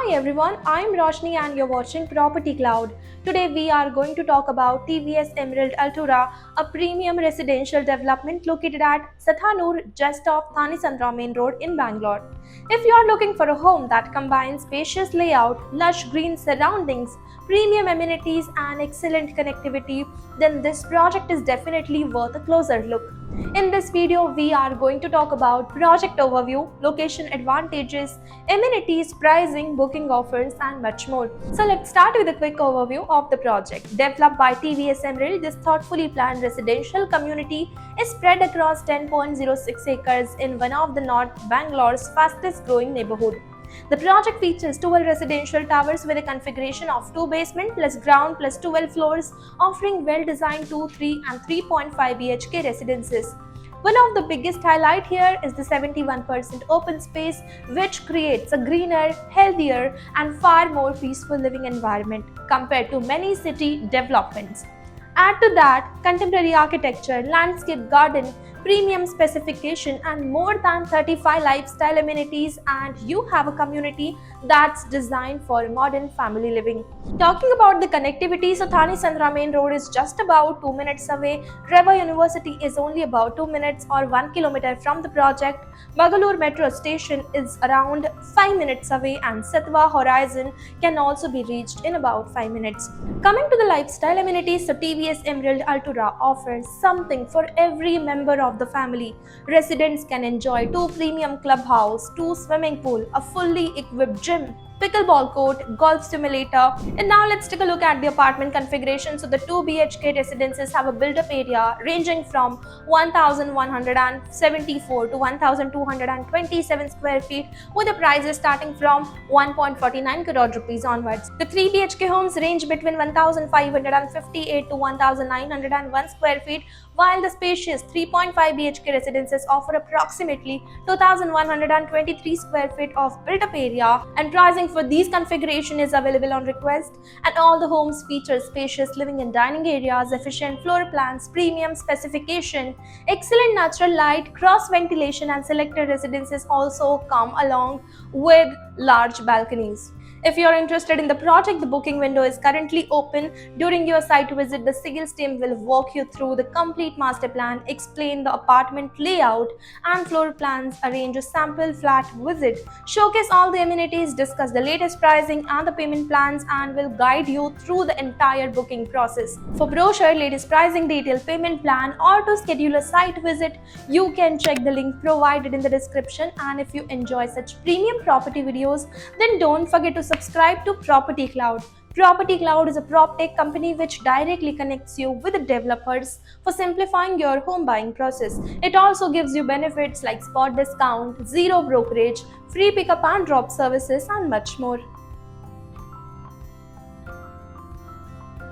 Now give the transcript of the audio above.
Hi everyone, I'm Roshni and you're watching Property Cloud. Today we are going to talk about TVS Emerald Altura, a premium residential development located at Sathanur just off Thani Sandra Main Road in Bangalore. If you are looking for a home that combines spacious layout, lush green surroundings, premium amenities and excellent connectivity, then this project is definitely worth a closer look. In this video, we are going to talk about project overview, location advantages, amenities, pricing, booking offers, and much more. So let's start with a quick overview of the project. Developed by TVS Emerald, this thoughtfully planned residential community is spread across 10.06 acres in one of the North Bangalore's fastest growing neighborhood. The project features 12 residential towers with a configuration of 2 basement plus ground plus 12 floors, offering well-designed 2, 3 and 3.5 BHK residences. One of the biggest highlight here is the 71% open space, which creates a greener, healthier and far more peaceful living environment compared to many city developments. Add to that contemporary architecture, landscape garden, premium specification and more than 35 lifestyle amenities, and you have a community that's designed for modern family living. Talking about the connectivity, so Thani Sandra Main Road is just about 2 minutes away. Reva University is only about 2 minutes or 1 kilometer from the project. Bangalore Metro Station is around 5 minutes away, and Satwa Horizon can also be reached in about 5 minutes. Coming to the lifestyle amenities, so TVS Emerald Altura offers something for every member of the family. Residents can enjoy 2 premium clubhouse, 2 swimming pool, a fully equipped gym, pickleball court, golf simulator. And now let's take a look at the apartment configuration. So the 2 BHK residences have a built-up area ranging from 1,174 to 1,227 square feet, with the prices starting from 1.49 crore rupees onwards. The 3 BHK homes range between 1,558 to 1,901 square feet, while the spacious 3.5 BHK residences offer approximately 2,123 square feet of built-up area, and pricing for these configuration is available on request. And all the homes feature spacious living and dining areas, efficient floor plans, premium specification, excellent natural light, cross ventilation, and selected residences also come along with large balconies. If you are interested in the project, the booking window is currently open. During your site visit, the sales team will walk you through the complete master plan, explain the apartment layout and floor plans, arrange a sample flat visit, showcase all the amenities, discuss the latest pricing and the payment plans, and will guide you through the entire booking process. For brochure, latest pricing, detailed payment plan, or to schedule a site visit, you can check the link provided in the description. And if you enjoy such premium property videos, then don't forget to subscribe to Property Cloud. Property Cloud is a PropTech company which directly connects you with the developers for simplifying your home buying process. It also gives you benefits like spot discount, zero brokerage, free pickup and drop services, and much more.